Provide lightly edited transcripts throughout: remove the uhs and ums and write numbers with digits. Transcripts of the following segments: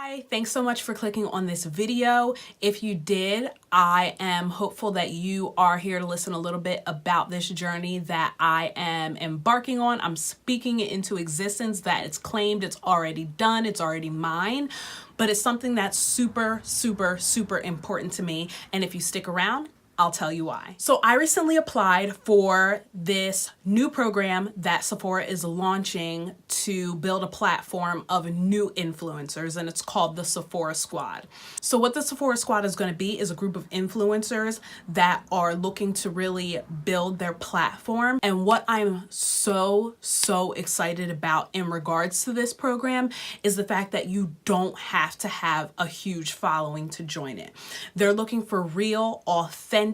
Hi, thanks so much for clicking on this video. If you did, I am hopeful that you are here to listen a little bit about this journey that I am embarking on. I'm speaking it into existence, that it's claimed, it's already done, it's already mine, but it's something that's super, super, super important to me. And if you stick around, I'll tell you why. So I recently applied for this new program that Sephora is launching to build a platform of new influencers, and it's called the Sephora Squad. So what the Sephora Squad is going to be is a group of influencers that are looking to really build their platform. And what I'm so excited about in regards to this program is the fact that you don't have to have a huge following to join it. They're looking for real, authentic,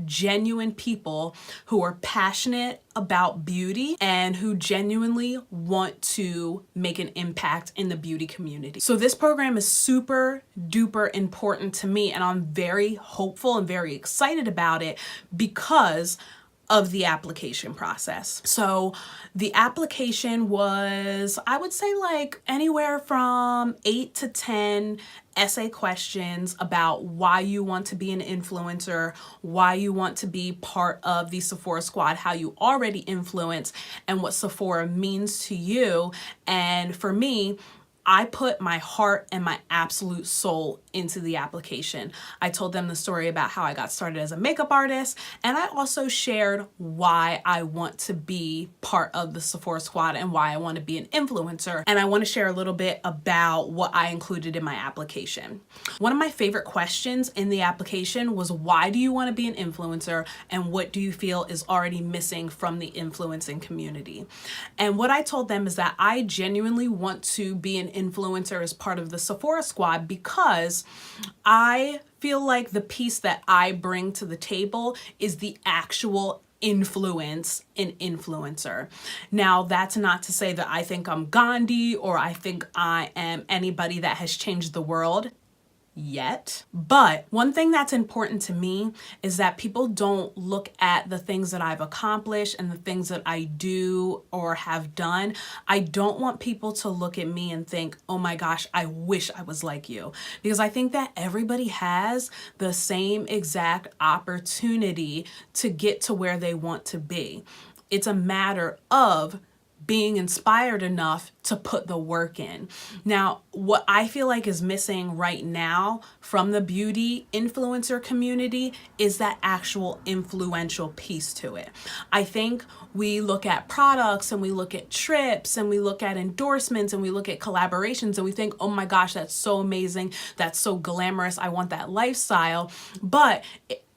genuine people who are passionate about beauty and who genuinely want to make an impact in the beauty community. So this program is super duper important to me, and I'm very hopeful and very excited about it because of the application process. So the application was, I would say, like anywhere from 8 to 10 essay questions about why you want to be an influencer, why you want to be part of the Sephora Squad, how you already influence, and what Sephora means to you. And for me, I put my heart and my absolute soul into the application. I told them the story about how I got started as a makeup artist, and I also shared why I want to be part of the Sephora Squad and why I want to be an influencer. And I want to share a little bit about what I included in my application. One of my favorite questions in the application was, why do you want to be an influencer, and what do you feel is already missing from the influencing community? And what I told them is that I genuinely want to be an influencer as part of the Sephora Squad because I feel like the piece that I bring to the table is the actual influence an influencer. Now, that's not to say that I think I'm Gandhi or I think I am anybody that has changed the world yet. But one thing that's important to me is that people don't look at the things that I've accomplished and the things that I do or have done. I don't want people to look at me and think, oh my gosh, I wish I was like you. Because I think that everybody has the same exact opportunity to get to where they want to be. It's a matter of being inspired enough to put the work in. Now, what I feel like is missing right now from the beauty influencer community is that actual influential piece to it. I think we look at products and we look at trips and we look at endorsements and we look at collaborations and we think, oh my gosh, that's so amazing. That's so glamorous. I want that lifestyle. But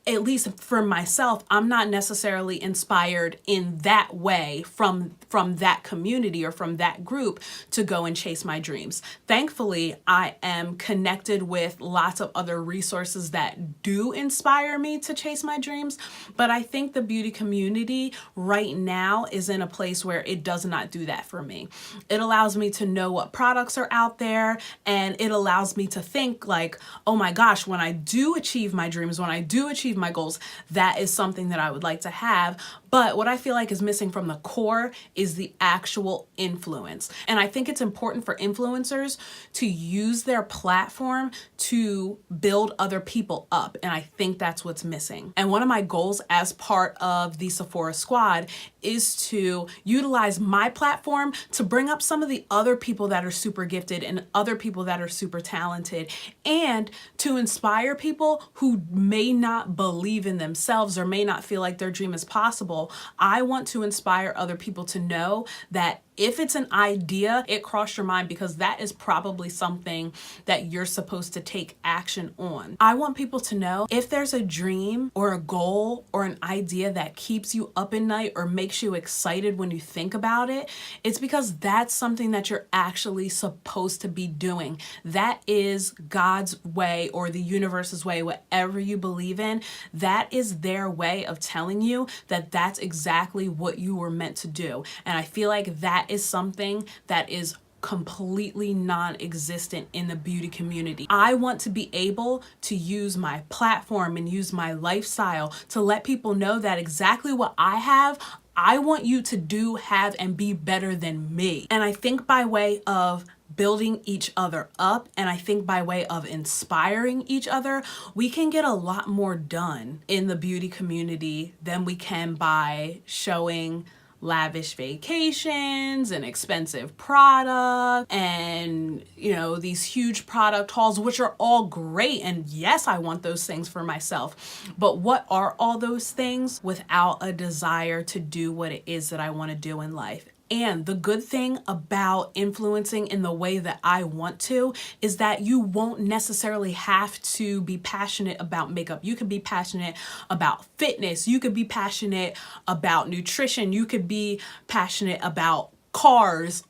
at least for myself, I'm not necessarily inspired in that way from that community or from that group to go and chase my dreams. Thankfully, I am connected with lots of other resources that do inspire me to chase my dreams, but I think the beauty community right now is in a place where it does not do that for me. It allows me to know what products are out there, and it allows me to think like, oh my gosh, when I do achieve my dreams, when I do achieve my goals, that is something that I would like to have. But what I feel like is missing from the core is the actual influence. And I think it's important for influencers to use their platform to build other people up. And I think that's what's missing. And one of my goals as part of the Sephora Squad is to utilize my platform to bring up some of the other people that are super gifted and other people that are super talented, and to inspire people who may not believe in themselves or may not feel like their dream is possible. I want to inspire other people to know that if it's an idea, it crossed your mind, because that is probably something that you're supposed to take action on. I want people to know if there's a dream or a goal or an idea that keeps you up at night or makes you excited when you think about it, it's because that's something that you're actually supposed to be doing. That is God's way or the universe's way, whatever you believe in. That is their way of telling you that that's exactly what you were meant to do. And I feel like that is something that is completely non-existent in the beauty community. I want to be able to use my platform and use my lifestyle to let people know that exactly what I have, I want you to do, have, and be better than me. And I think by way of building each other up, and I think by way of inspiring each other, we can get a lot more done in the beauty community than we can by showing lavish vacations and expensive product and, you know, these huge product hauls, which are all great. And yes, I want those things for myself. But what are all those things without a desire to do what it is that I want to do in life? And the good thing about influencing in the way that I want to is that you won't necessarily have to be passionate about makeup. You could be passionate about fitness. You could be passionate about nutrition. You could be passionate about cars,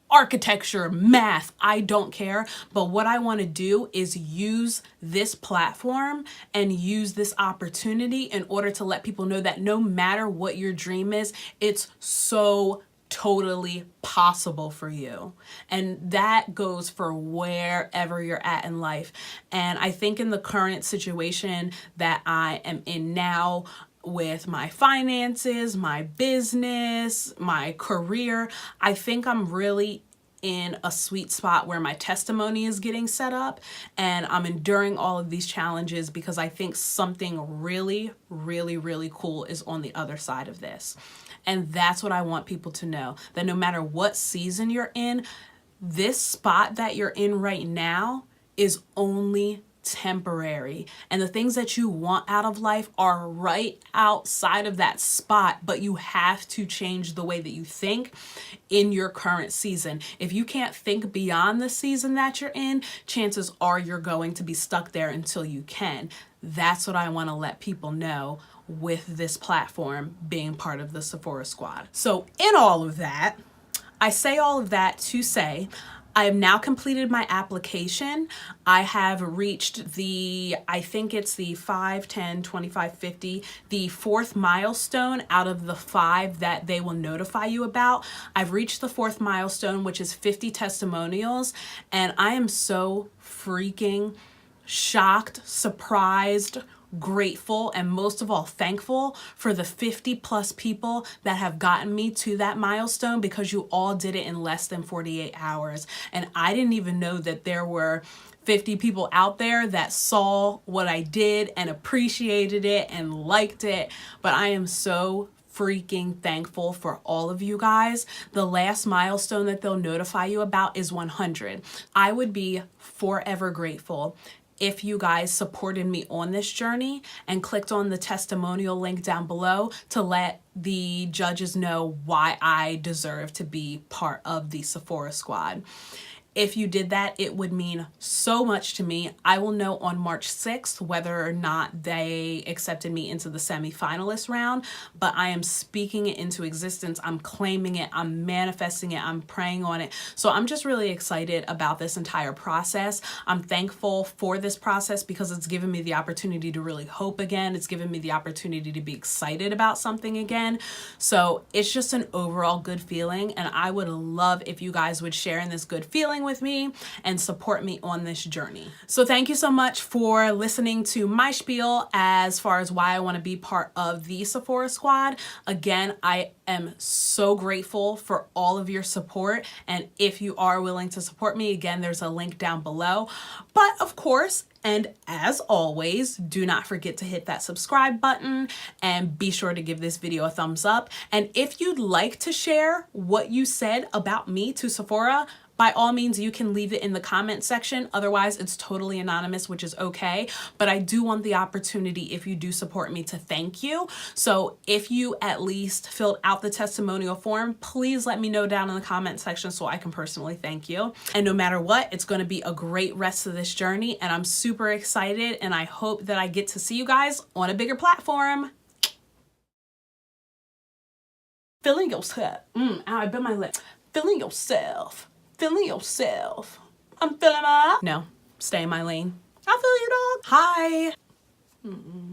architecture, math. I don't care. But what I want to do is use this platform and use this opportunity in order to let people know that no matter what your dream is, it's so totally possible for you. And that goes for wherever you're at in life. And I think in the current situation that I am in now, with my finances, my business, my career, I think I'm really in a sweet spot where my testimony is getting set up, and I'm enduring all of these challenges because I think something really, really, really cool is on the other side of this. And that's what I want people to know, that no matter what season you're in, this spot that you're in right now is only temporary. And the things that you want out of life are right outside of that spot, but you have to change the way that you think in your current season. If you can't think beyond the season that you're in, chances are you're going to be stuck there until you can. That's what I want to let people know with this platform being part of the Sephora squad. So in all of that, I say all of that to say, I have now completed my application. I have reached I think it's the 5, 10, 25, 50, the 4th milestone out of the 5 that they will notify you about. I've reached the 4th milestone, which is 50 testimonials. And I am so freaking shocked, surprised, grateful, and most of all thankful for the 50 plus people that have gotten me to that milestone, because you all did it in less than 48 hours. And I didn't even know that there were 50 people out there that saw what I did and appreciated it and liked it. But I am so freaking thankful for all of you guys. The last milestone that they'll notify you about is 100. I would be forever grateful if you guys supported me on this journey and clicked on the testimonial link down below to let the judges know why I deserve to be part of the Sephora squad. If you did that, it would mean so much to me. I will know on March 6th whether or not they accepted me into the semi-finalist round, but I am speaking it into existence. I'm claiming it. I'm manifesting it. I'm praying on it. So I'm just really excited about this entire process. I'm thankful for this process because it's given me the opportunity to really hope again. It's given me the opportunity to be excited about something again. So it's just an overall good feeling, and I would love if you guys would share in this good feeling with me and support me on this journey. So thank you so much for listening to my spiel as far as why I want to be part of the Sephora squad. Again, I am so grateful for all of your support, and if you are willing to support me, again, there's a link down below. But of course, and as always, do not forget to hit that subscribe button and be sure to give this video a thumbs up. And if you'd like to share what you said about me to Sephora, by all means, you can leave it in the comment section. Otherwise, it's totally anonymous, which is okay. But I do want the opportunity, if you do support me, to thank you. So if you at least filled out the testimonial form, please let me know down in the comment section so I can personally thank you. And no matter what, it's going to be a great rest of this journey. And I'm super excited. And I hope that I get to see you guys on a bigger platform. Feeling yourself. I bit my lip. Feeling yourself. Feeling yourself. I'm feeling my... No, stay in my lane. I feel you, dog. Hi.